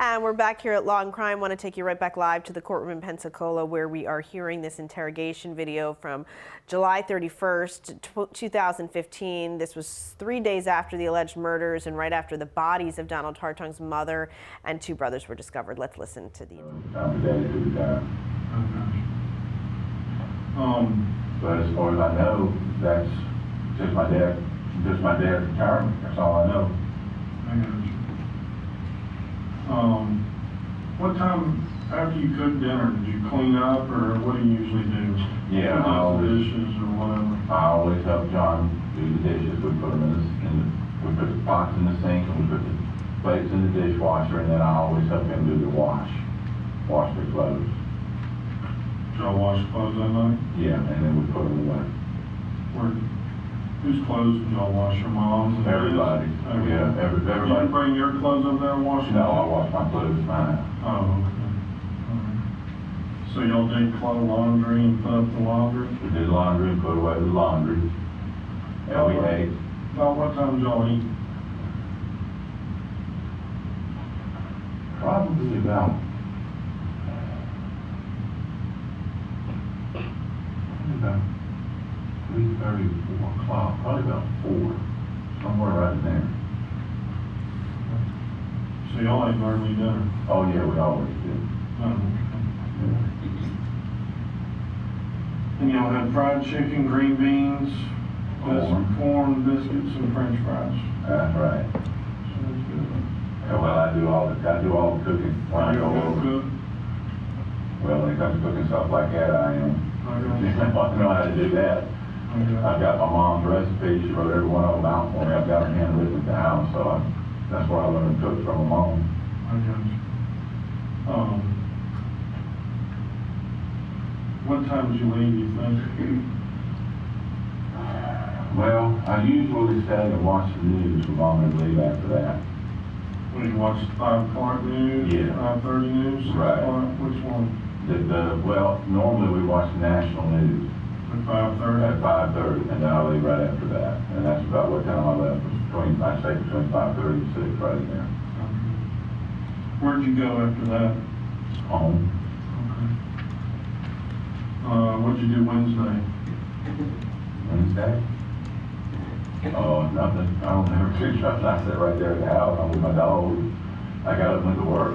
And we're back here at Law and Crime. I want to take you right back live to the courtroom in Pensacola, where we are hearing this interrogation video from July 31st, 2015. This was 3 days after the alleged murders and right after the bodies of Donald Hartung's mother and two brothers were discovered. Let's listen to the But as far as I know, that's just my dad's retirement. That's all I know. I got you. What time after you cook dinner, did you clean up, or what do you usually do? Yeah, Put up the dishes or whatever. I always help John do the dishes. We put them we put the pots in the sink, and we put the plates in the dishwasher, and then I always help him do the wash their clothes. Did y'all wash clothes that night? Yeah, and then we put them away. Whose clothes did y'all wash? Your mom's? And Everybody. his? Yeah, everybody. Did you bring your clothes over there and wash them? No, I wash my clothes mine. Oh, okay. All right. So y'all did laundry and put up the laundry? We did laundry and put away the laundry. And we ate. About what time did y'all eat? Probably about 3:30, 4 o'clock, probably about 4, somewhere right in there. So y'all ate early dinner? Oh yeah, we always do. Oh, okay. And y'all had fried chicken, green beans, corn, biscuits, and French fries. That's right. Sounds good. Yeah, well, I do all the cooking when I go over. Good. Well, when it comes to cooking stuff like that, I am. I I know how to do that. I've got my mom's recipe. She wrote every one of them out for me. I've got them handwritten at the house, so that's where I learned to cook from my mom. I got you. What time did you leave, you think? Well, I usually stay and watch the news for Mom and leave after that. When you watch the 5 o'clock news? Yeah. 5:30 news? 6 Right. o'clock? Which one? Well, normally we watch the national news At 5:30? at 5:30, and then I leave right after that. And that's about what time I left. Between 5:30 and 6, right in there. Where'd you go after that? Home. Okay. What'd you do Wednesday? Wednesday? Oh, nothing. I don't ever do nothing. I sit right there at the house. I'm with my dog. I got up and went to work.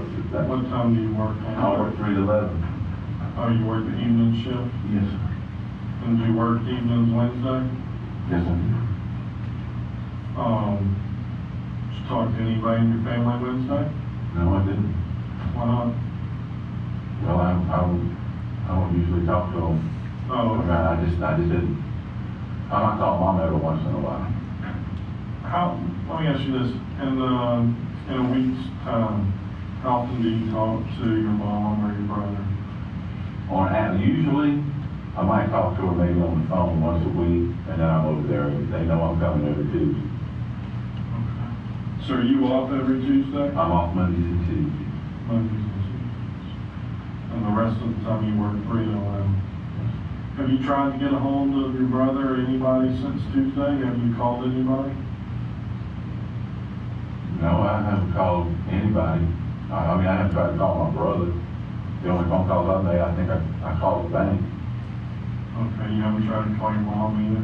What time do you work on? I work 3 to 11. Oh, you work the evening shift? Yes, sir. And do you work evenings Wednesday? Yes, sir. Did you talk to anybody in your family Wednesday? No, I didn't. Why not? Well, I don't usually talk to them. Oh, okay. I just didn't. I might call Mom every once in a while. Let me ask you this, in a week's time, how often do you talk to your mom or your brother? Usually, I might talk to her maybe on the phone once a week, and then I'm over there. They know I'm coming every Tuesday. Okay. So are you off every Tuesday? I'm off Mondays and Tuesdays. Mondays and Tuesdays. And the rest of the time you work 3 to 11. Have you tried to get a hold of your brother or anybody since Tuesday? Have you called anybody? No, I haven't called anybody. I haven't tried to call my brother. The only phone calls I made, I think I called the bank. Okay, you haven't tried to call your mom either?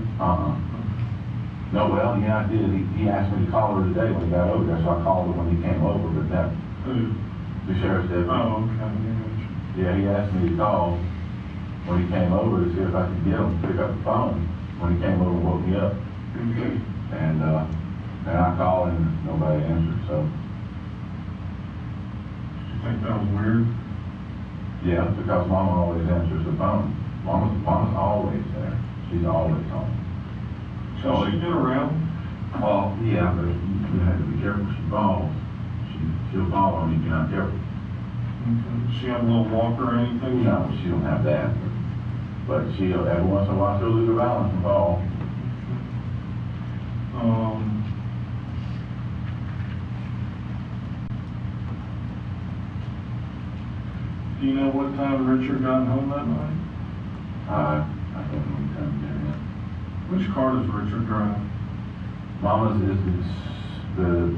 No, well, yeah, I did. He asked me to call her today when he got over there, so I called her when he came over, but Who? the sheriff's deputy. Oh, okay. Yeah, he asked me to call when he came over to see if I could get him to pick up the phone when he came over and woke me up. Okay. And I called and nobody answered, so. You think that was weird? Yeah, because Mama always answers the phone. Mama's always there. She's always home. So she get around? Well, yeah, but you have to be careful. She falls. She'll fall on you if you're not careful. Okay. Does she have a little walker or anything? No, she don't have that. But she'll, every once in a while, she'll lose her balance and fall. Do you know what time Richard got home that night? I don't know what time to get in. Which car does Richard drive? Mama's is the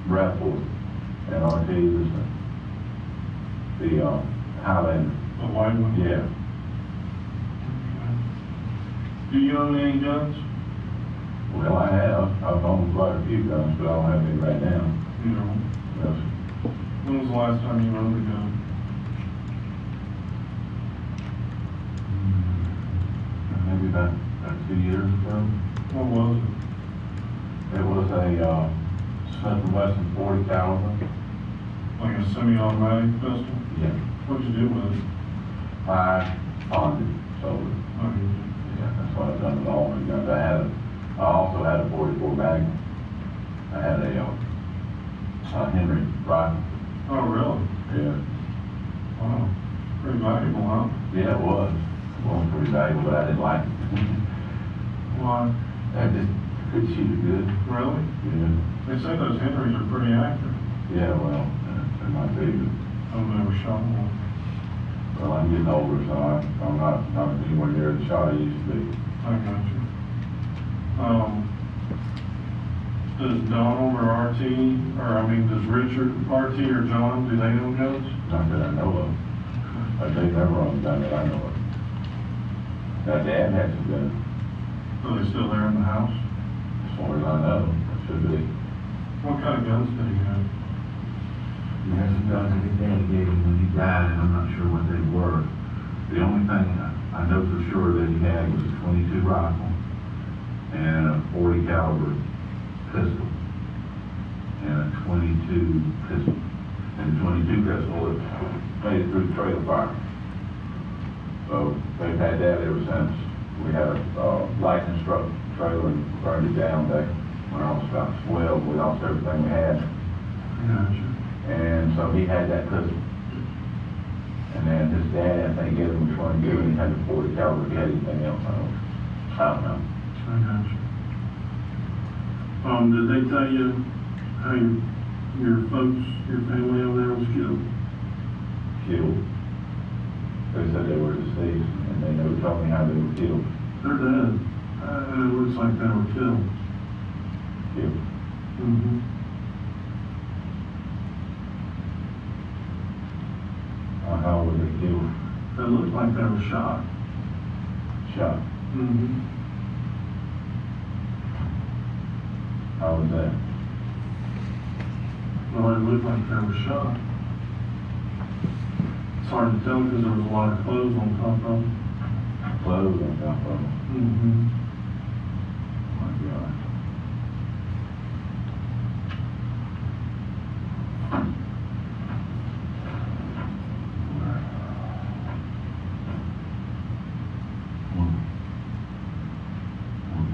RAV4. And Ortiz is the Highlander. The white one? Yeah. Do you own any guns? Well, I have. I've owned quite a few guns, but I don't have any right now. You know, Yes. when was the last time you owned a gun? Maybe about 2 years ago. What was it? It was a Smith & Wesson 40 caliber. Like a semi-automatic pistol? Yeah. What'd you do with it? I pawned it, sold it. Okay. Yeah, that's what I've done with all my guns. I also had a 44 Magnum. I had a Henry rifle. Oh, really? Yeah. Wow. Pretty valuable, huh? Yeah, it was. It was pretty valuable, but I didn't like it. Why? I just could shoot it good. Really? Yeah. They say those Henrys are pretty accurate. Yeah, well, it might be, but I've never shot one. well, I'm getting older, so I'm not anywhere near the shot I used to be. I got you. Does Donald or RT, does Richard, RT or John, do they own guns? Not that I know of. They never owned a gun that I know of. Now, Dad had some guns, Are they still there in the house? as far as I know. It should be. What kind of guns did he have? He had some guns that his dad gave him when he died, and I'm not sure what they were. The only thing I know for sure that he had was a 22 rifle and a 40 caliber pistol and a 22 pistol. And the 22 pistol it made it through the trailer fire. So they've had that ever since. We had a lightning struck trailer and burned it down back when I was about 12. We lost everything we had. Gotcha. And so he had that pistol. And then his dad, I think, gave him a 22 and he had the 40 caliber. If he had anything else, I don't know. I got you. Did they tell you how your folks, your family over there was killed? Killed. They said they were deceased, and they never told me how they were killed. They're dead. It looks like they were killed. Killed. Mm-hmm. How were they killed? It looked like they were shot. Shot. Mm-hmm. How was that? Well, it looked like they were shot. It's hard to tell because there was a lot of clothes on top of them. Clothes on top of them. Mm-hmm. Oh my God.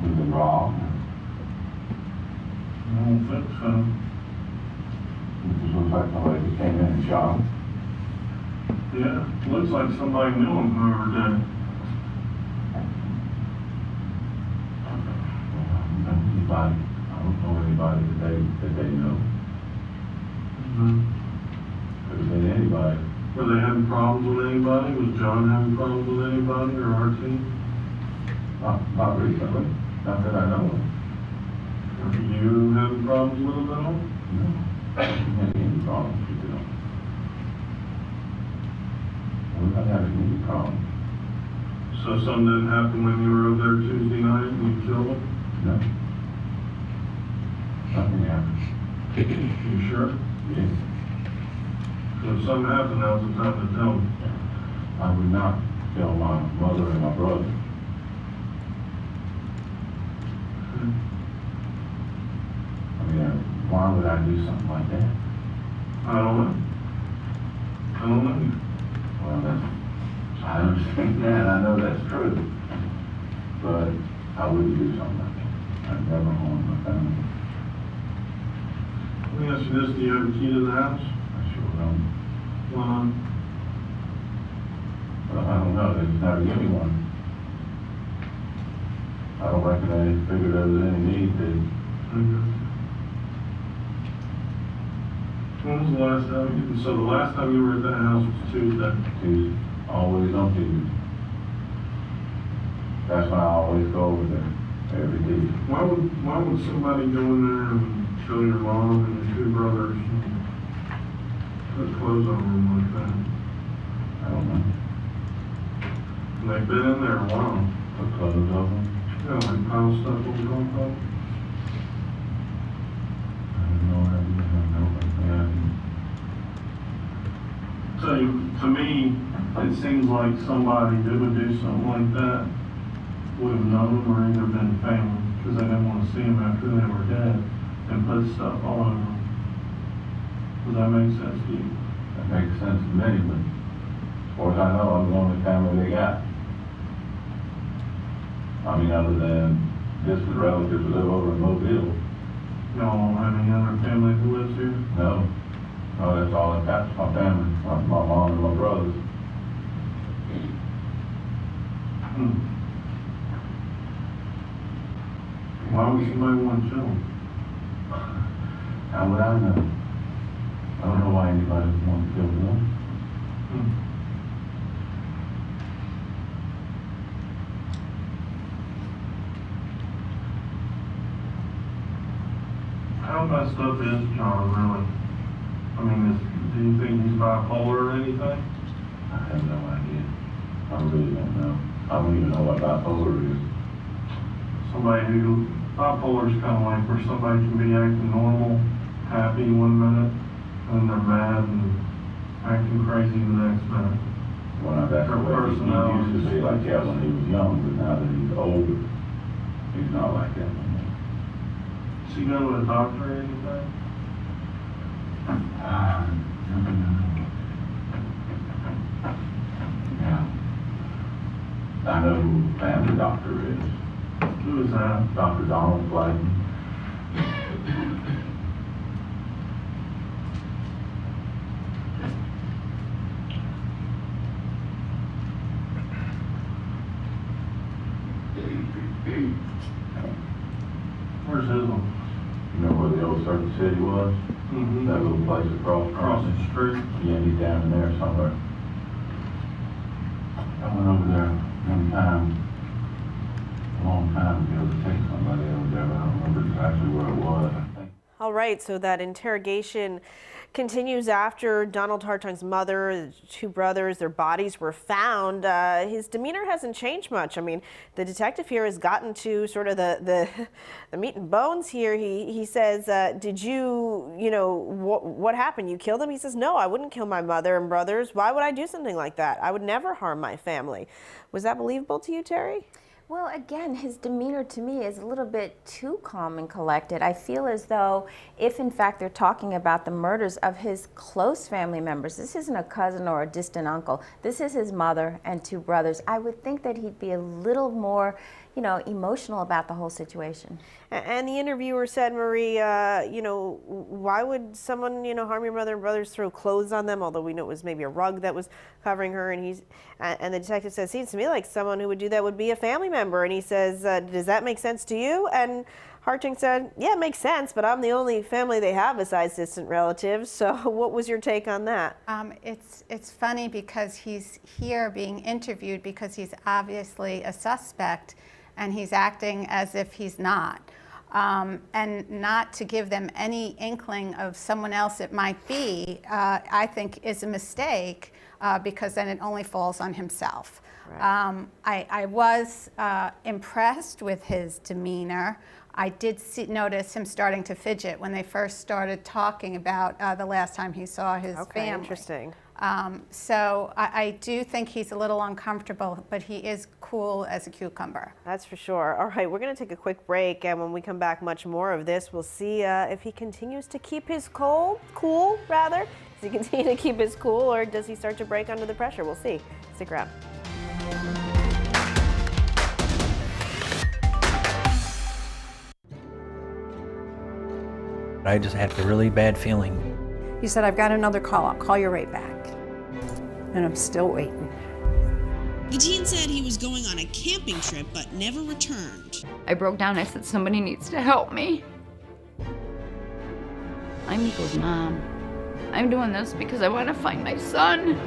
Was it robbed? I don't think so. It just looks like somebody just came in and shot him. Yeah, looks like somebody knew him, whoever did it. Anybody? I don't know anybody that they know. Mm-hmm. Could have been anybody. Were they having problems with anybody? Was John having problems with anybody or RT? Not recently. Not that I know of. Are you having problems with them at all? No. I haven't had any problems with them. We're not having any problems. So something didn't happen when you were over there Tuesday night and you killed them? No. Nothing happened. You sure? Yes. So if something happened, now's the time to tell me. I would not tell my mother and my brother. I mean, why would I do something like that? I don't know. I don't know. Well, I understand that. I know that's true. But I wouldn't do something like that. I'd never harm my family. Let me ask you this, do you have a key to the house? I sure don't. Why not? Well, I don't know. They just never give me one. I don't reckon they figured there was any need to. When was the last time so the last time you were at that house was Tuesday? Tuesday. Always on Tuesday. That's when I always go over there. Every Tuesday. Why would somebody go in there and kill your mom and your two brothers? put clothes on them like that? I don't know. And they've been in there a while. Put clothes on them. Yeah, like pile stuff on the golf club. I have no idea. I have no idea. So, to me, it seems like somebody that would do something like that would have known or either been family, because they didn't want to see them after they were dead and put stuff all over them. Does that make sense to you? That makes sense to me, but as far as I know, I'm the only family they got. I mean, other than distant relatives who live over in Mobile. Y'all don't have any other family who lives here? No. No, that's all I've got, my family, my mom and my brothers. Why would somebody want to kill them? How would I know? I don't know why anybody would want to kill them. How messed up is John, really? I mean, do you think he's bipolar or anything? I have no idea. I really don't know. I don't even know what bipolar is. Somebody who, bipolar is kind of like where somebody can be acting normal, happy one minute, and they're mad and acting crazy the next minute. When I've asked him, he used to be like that when he was young, but now that he's older, he's not like that anymore. Does he go to a doctor or anything? Yeah. I know who the family doctor is. Who is that? Dr. Donald Clayton. Where's his office? You know where the old Circuit City was? Mm-hmm. That little place across Across the street? Yeah, he's down in there somewhere. I went over there one time, a long time ago, to take somebody over there, but I don't remember exactly where it was, I think. All right, so that interrogation continues after Donald Hartung's mother, the two brothers, their bodies were found. His demeanor hasn't changed much. I mean, the detective here has gotten to sort of the meat and bones here. He says, did you know, what happened? You killed them? He says, no, I wouldn't kill my mother and brothers. Why would I do something like that? I would never harm my family. Was that believable to you, Terry? Well, again, his demeanor to me is a little bit too calm and collected. I feel as though if in fact they're talking about the murders of his close family members, this isn't a cousin or a distant uncle, this is his mother and two brothers, I would think that he'd be a little more, you know, emotional about the whole situation. And the interviewer said, Marie, you know, why would someone, you know, harm your mother and brothers, throw clothes on them? Although we know it was maybe a rug that was covering her. And the detective says, seems to me like someone who would do that would be a family member. And he says, does that make sense to you? And Hartung said, yeah, it makes sense, but I'm the only family they have besides distant relatives. So what was your take on that? It's funny because he's here being interviewed because he's obviously a suspect and he's acting as if he's not. And not to give them any inkling of someone else it might be, I think is a mistake because then it only falls on himself. Right. I was impressed with his demeanor. I did notice him starting to fidget when they first started talking about the last time he saw his family. Interesting. So I do think he's a little uncomfortable, but he is cool as a cucumber. That's for sure. All right, we're going to take a quick break, and when we come back, much more of this. We'll see if he continues to keep his cool. Does he continue to keep his cool, or does he start to break under the pressure? We'll see. Stick around. I just had a really bad feeling. He said, I've got another call. I'll call you right back. And I'm still waiting. The teen said he was going on a camping trip but never returned. I broke down. I said, somebody needs to help me. I'm Nico's mom. I'm doing this because I want to find my son.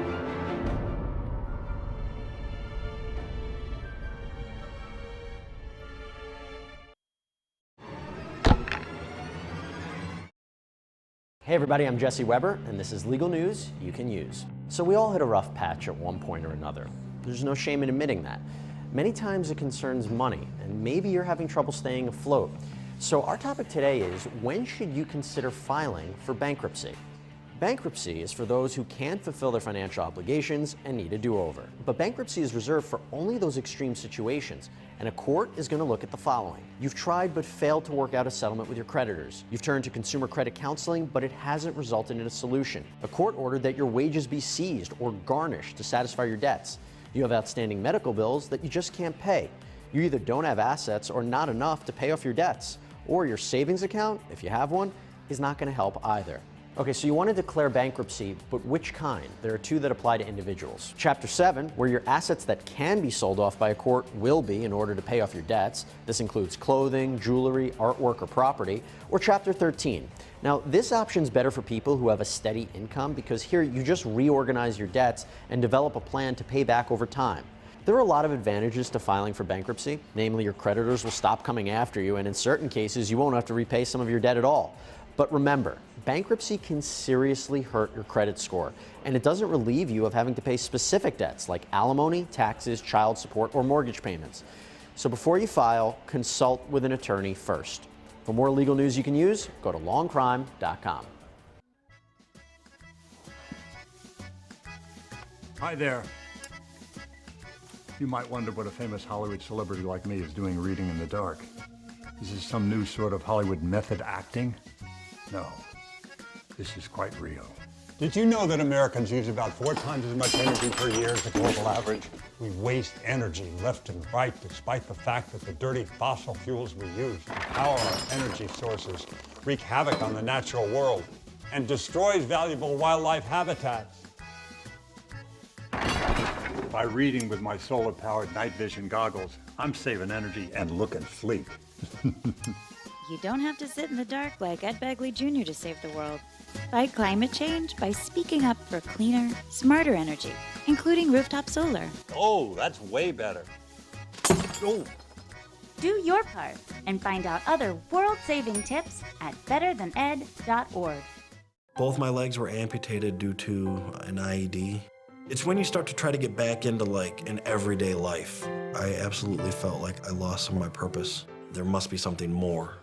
Hey everybody, I'm Jesse Weber, and this is legal news you can use. So we all hit a rough patch at one point or another. There's no shame in admitting that. Many times it concerns money, and maybe you're having trouble staying afloat. So our topic today is, when should you consider filing for bankruptcy? Bankruptcy is for those who can't fulfill their financial obligations and need a do-over. But bankruptcy is reserved for only those extreme situations, and a court is going to look at the following. You've tried but failed to work out a settlement with your creditors. You've turned to consumer credit counseling, but it hasn't resulted in a solution. A court ordered that your wages be seized or garnished to satisfy your debts. You have outstanding medical bills that you just can't pay. You either don't have assets or not enough to pay off your debts, or your savings account, if you have one, is not going to help either. Okay, so you want to declare bankruptcy, but which kind? There are two that apply to individuals. Chapter 7, where your assets that can be sold off by a court will be in order to pay off your debts. This includes clothing, jewelry, artwork, or property. Or Chapter 13. Now, this option is better for people who have a steady income, because here you just reorganize your debts and develop a plan to pay back over time. There are a lot of advantages to filing for bankruptcy. Namely, your creditors will stop coming after you, and in certain cases, you won't have to repay some of your debt at all. But remember, bankruptcy can seriously hurt your credit score, and it doesn't relieve you of having to pay specific debts like alimony, taxes, child support, or mortgage payments. So before you file, consult with an attorney first. For more legal news you can use, go to Law&Crime.com. Hi there. You might wonder what a famous Hollywood celebrity like me is doing reading in the dark. Is this some new sort of Hollywood method acting? No, this is quite real. Did you know that Americans use about 4 times as much energy per year as the global average? We waste energy left and right, despite the fact that the dirty fossil fuels we use to power our energy sources wreak havoc on the natural world and destroys valuable wildlife habitats. By reading with my solar-powered night vision goggles, I'm saving energy and looking sleek. You don't have to sit in the dark like Ed Begley Jr. to save the world. Fight climate change by speaking up for cleaner, smarter energy, including rooftop solar. Oh, that's way better. Oh. Do your part and find out other world-saving tips at betterthaned.org. Both my legs were amputated due to an IED. It's when you start to try to get back into an everyday life. I absolutely felt like I lost some of my purpose. There must be something more.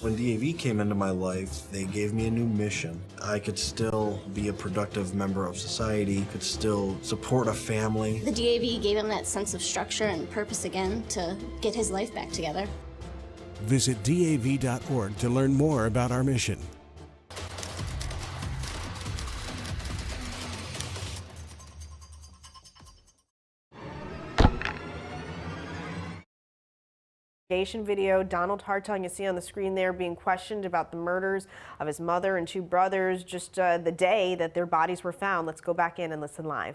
When DAV came into my life, they gave me a new mission. I could still be a productive member of society, could still support a family. The DAV gave him that sense of structure and purpose again to get his life back together. Visit DAV.org to learn more about our mission. Video, Donald Hartung, you see on the screen there, being questioned about the murders of his mother and 2 brothers just the day that their bodies were found. Let's go back in and listen live.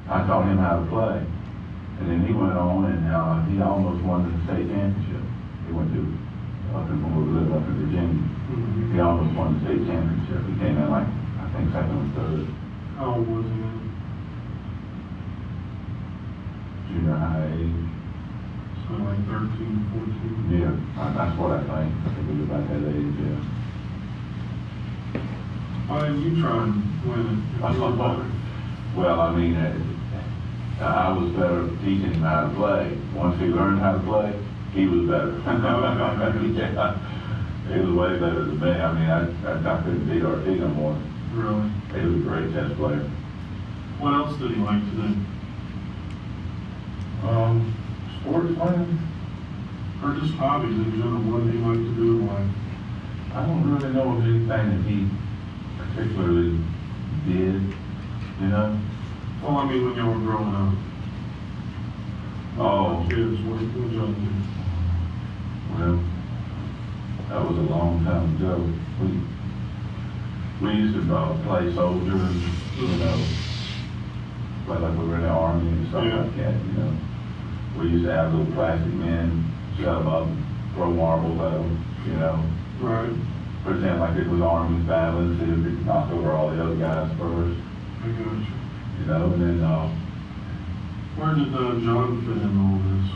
I taught him how to play, and then he went on and he almost won the state championship. He went to up in where we live up in Virginia. He almost won the state championship. He came in I think 2nd or 3rd. How old was he then? Junior high age. So 13, 14? Yeah, that's what I think. I think he was about that age, yeah. Why didn't you try and win it? Well, I mean, I was better teaching him how to play. Once he learned how to play, he was better. Yeah, he was way better than me. I mean, I couldn't beat RT no more. Really? He was a great chess player. What else did he like to do? Sports playing? Or just hobbies in general? What did he like to do in life? I don't really know of anything that he particularly did, you know? Well, I mean, when you were growing up. Oh. Kids, what did y'all do? Well, that was a long time ago. We used to play soldier, you know, play like we were in the army and stuff like that, you know. We used to have little plastic men set them up, throw marbles at them, you know. Right. Pretend like it was armies battling, see if we could knock over all the other guys first. I got you. You know, and then, where did John fit in all this?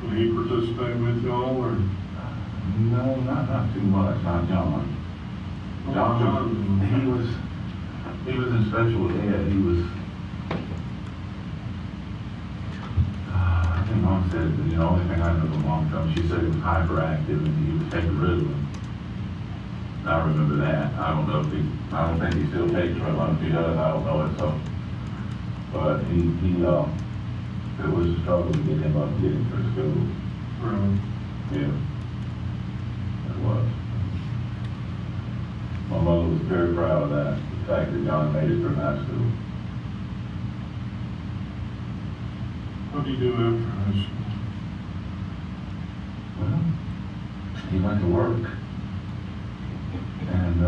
Did he participate with y'all, or? No, not too much, not John. John, he was in special ed. He was, I think Mom said, the only thing I know from Mom told me, she said he was hyperactive and he was taking Ritalin. I remember that. I don't know if I don't think he still takes Ritalin. If he does, I don't know it. So, but it was a struggle to get him up, get him through school. Really? Yeah, it was. My mother was very proud of that, the fact that John made it through high school. What did he do after high school? Well, he went to work. And I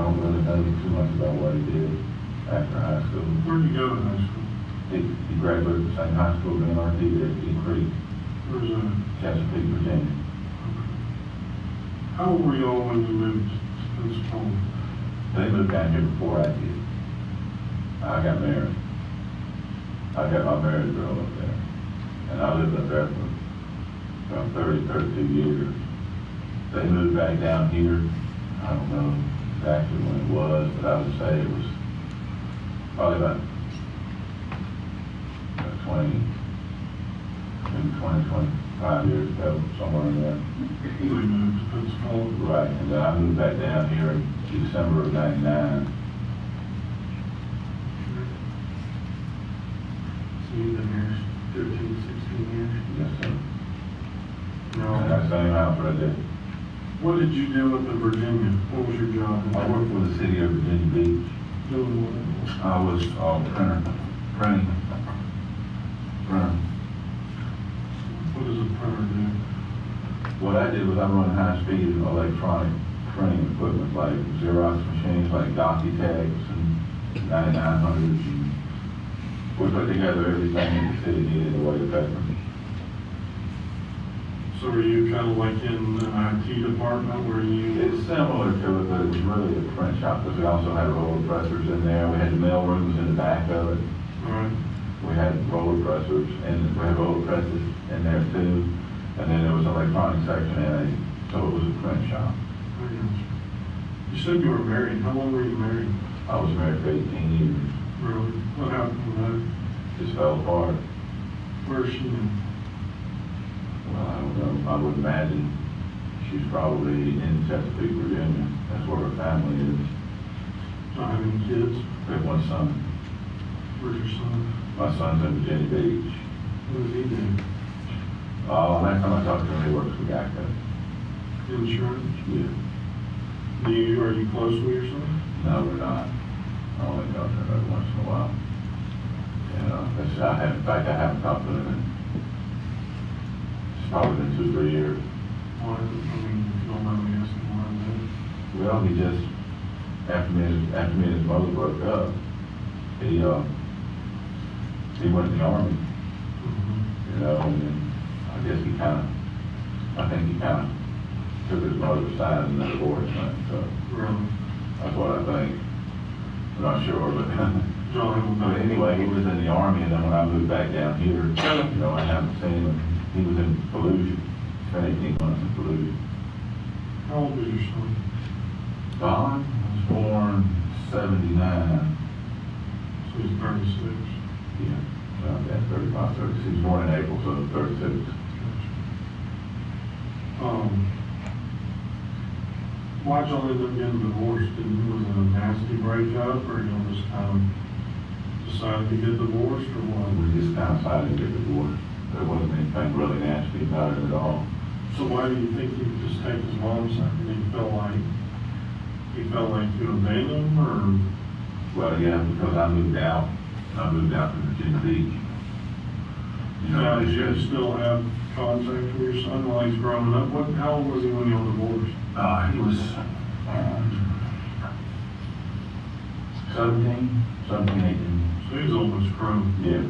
don't really know too much about what he did after high school. Where did he go to high school? He graduated the same high school in RT at Deep Creek. Where's that? Chesapeake, Virginia. How old were y'all when you moved to Pensacola? They moved down here before I did. I got married. I got my married girl up there. And I lived up there for about 32 years. They moved back down here. I don't know exactly when it was, but I would say it was probably about 25 years ago, somewhere in there. We moved to Pensacola. Right, and then I moved back down here in December of '99. So you've been here 15, 16 years? Yes, sir. No. And that same house right there. What did you do up in Virginia? What was your job? I worked for the city of Virginia Beach. Doing what? I was printing. What does a printer do? What I did was I run high-speed electronic printing equipment like Xerox machines, like DocuText and 9900s. And we put together everything that the city needed in the way of paper. So were you kind of like in the IT department where you... It's similar to it, but it was really a print shop because we also had roller pressers in there. We had the mail rooms in the back of it. Right. We had roller pressers, and we had roller presses in there too. And then there was an electronic section in it, so it was a print shop. You said you were married. How long were you married? I was married for 18 years. Really? What happened with that? Just fell apart. Where is she now? Well, I don't know. I would imagine she's probably in Chesapeake, Virginia. That's where her family is. Not having kids? We have one son. Where's your son? My son's in Virginia Beach. What does he do? Last time I talked to him, he works for Geico. Insurance? Yeah. Are you close with your son? No, we're not. I only talk to him every once in a while. And in fact, I haven't talked to him it's probably been 2-3 years. Why? I mean, if you don't mind me asking why that. Well, he just, after me and his mother broke up, he went in the Army. You know, and then I guess I think he kind of took his mother's side in the divorce thing, so. Really? That's what I think. I'm not sure, but. John, But anyway, he was in the Army, and then when I moved back down here, you know, I haven't seen him. He was in Fallujah. Spent 18 months in Fallujah. how old is your son? Don was born 79. So he's 36. Yeah, about that, 35, 36. He was born in April, so 36. Why'd y'all end up getting divorced? Was it a nasty breakup, or y'all just kind of decided to get divorced, or what? We just kind of decided to get divorced. There wasn't anything really nasty about it at all. So why do you think he would just take his mom's side? Did he felt like you abandoned him, or? Well, yeah, because I moved out. I moved out to Virginia Beach. You know, Now, did you still have contact with your son while he's growing up? How old was he when y'all divorced? He was 17, 18. So he's almost grown. Yeah.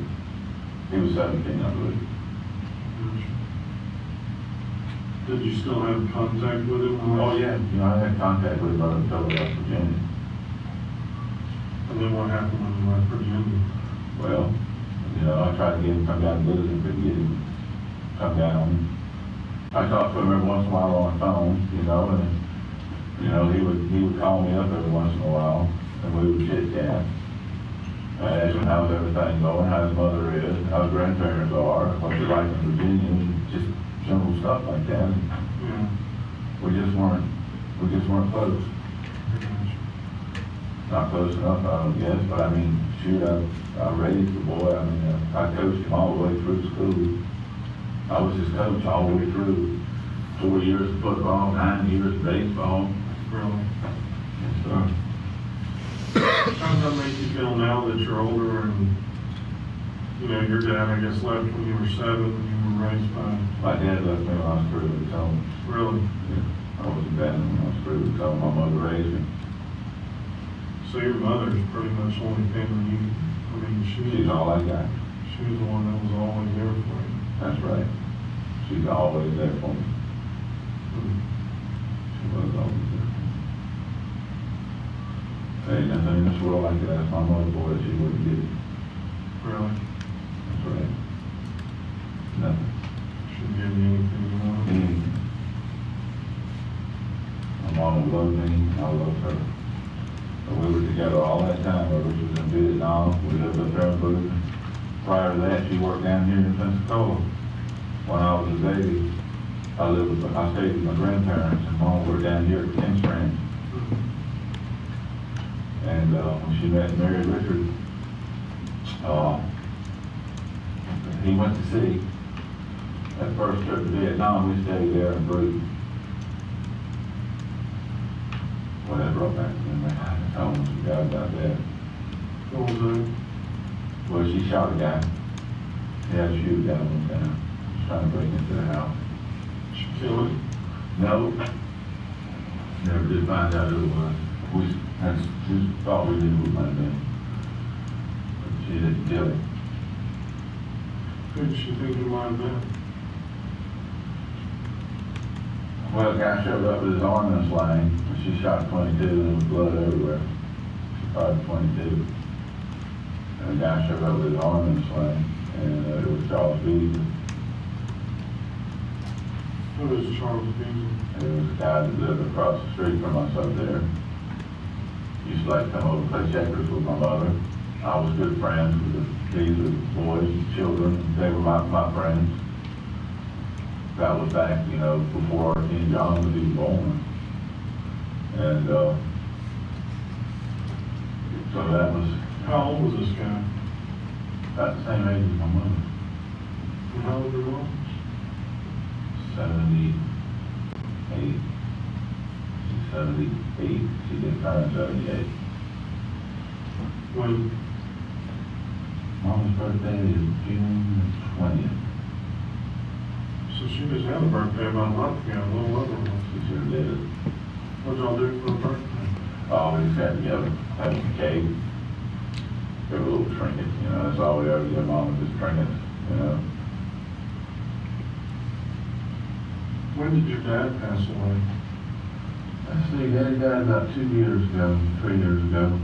He was 17, I believe. Did you still have contact with him? Oh, yeah. You know, I had contact with him until I left Virginia. And then what happened when you left Virginia? Well, you know, I tried to get him, come down and visit him, couldn't get him. come down. I talked to him every once in a while on the phone, you know, and, you know, he would call me up every once in a while, and we would chit-chat. I asked him how's everything going, how his mother is, how his grandparents are, what's it like in Virginia, and just simple stuff like that. Yeah. We just weren't close. Not close enough, I don't guess, but I mean, shoot, I raised the boy. I mean, I coached him all the way through school. I was his coach all the way through. 4 years of football, 9 years of baseball. Really? Yes, sir. How does that make you feel now that you're older and, you know, your dad, I guess, left when you were 7 and you were raised by... My dad left me when I was 3 weeks old. Really? Yeah. I was abandoned when I was 3 weeks old. My mother raised me. So your mother's pretty much the only family you, I mean, She's all I got. She was the one that was always there for you. That's right. She's always there for me. She was always there for me. There ain't nothing in this world I could ask my mother for that she wouldn't get it. Really? That's right. Nothing. She'd give you anything you want. Anything. My mama loved me, I loved her. But we were together all that time, whether she was in Vietnam, we lived up there in Booth. Prior to that, she worked down here in Pensacola. When I was a baby, I stayed with my grandparents, and Mom were down here at King's Ranch. And when she met and married Richard, he went to sea. That first trip to Vietnam, we stayed there in Booth. Whatever up back then, I almost forgot about that. What was that? Well, she shot a guy. He had a shoot down one time. He was trying to break into the house. She killed him? No. Never did find out who it was. We just thought we knew who it might have been. But she didn't kill him. Who did she think it might have been? Well, the guy showed up with his arm in a sling. She shot 22 and there was blood everywhere. She fired 22. And the guy showed up with his arm in a sling, and it was Charles Beasley. Who is Charles Beasley? It was a guy that lived across the street from us up there. Used to like come over and play checkers with my mother. I was good friends with these boys, children. They were my friends. That was back, you know, before King John was even born. And so that was... How old was this guy? About the same age as my mother. And how old was he? 78. She's 78. She did turn 78. When? Mama's birthday is June 20th. So she just had a birthday about a month ago, a little over a month. She sure did. What'd y'all do for her birthday? Oh, we just got together, had some cake. Give her a little trinket, you know, that's all we ever give Mama, just trinkets, you know. When did your dad pass away? Let's see, Daddy died about 2 years ago, 3 years ago.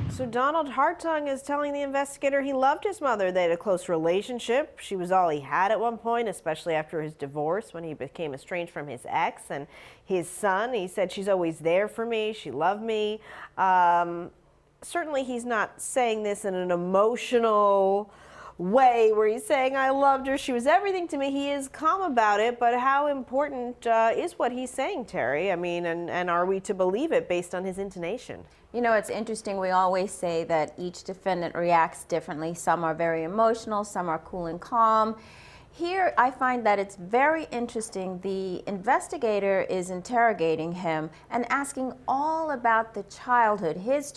So Donald Hartung is telling the investigator he loved his mother. They had a close relationship. She was all he had at one point, especially after his divorce when he became estranged from his ex and his son. He said, she's always there for me. She loved me. Certainly he's not saying this in an emotional way where he's saying, I loved her, she was everything to me. He is calm about it, but how important is what he's saying, Terry? I mean, and are we to believe it based on his intonation? You know, it's interesting. We always say that each defendant reacts differently. Some are very emotional, some are cool and calm. Here, I find that it's very interesting. The investigator is interrogating him and asking all about the childhood, his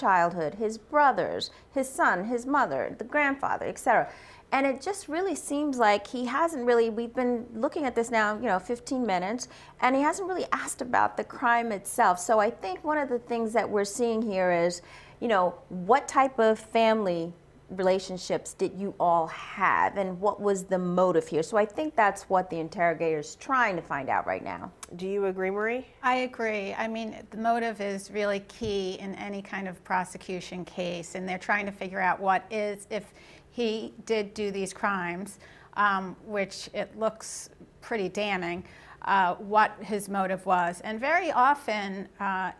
brothers, his son, his mother, the grandfather, etc. And it just really seems like he hasn't really, we've been looking at this now, 15 minutes, and he hasn't really asked about the crime itself. So I think one of the things that we're seeing here is, what type of family relationships did you all have, and what was the motive here? So I think that's what the interrogator's trying to find out right now. Do you agree, Marie? I agree. I mean, the motive is really key in any kind of prosecution case, and they're trying to figure out what is, if he did do these crimes, which it looks pretty damning, what his motive was. And very often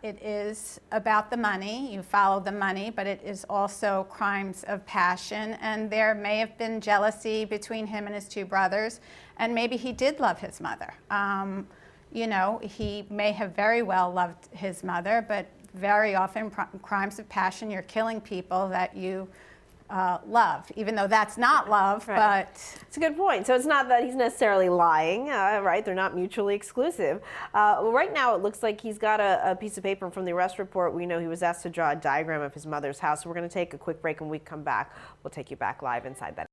it is about the money. You follow the money, but it is also crimes of passion. And there may have been jealousy between him and his two brothers, and maybe he did love his mother. You know, he may have very well loved his mother, but very often crimes of passion, you're killing people that you love, even though that's not love, right. But... It's a good point. So it's not that he's necessarily lying, right? They're not mutually exclusive. Well, right now it looks like he's got a piece of paper from the arrest report. We know he was asked to draw a diagram of his mother's house. So we're going to take a quick break, and when we come back, we'll take you back live inside that.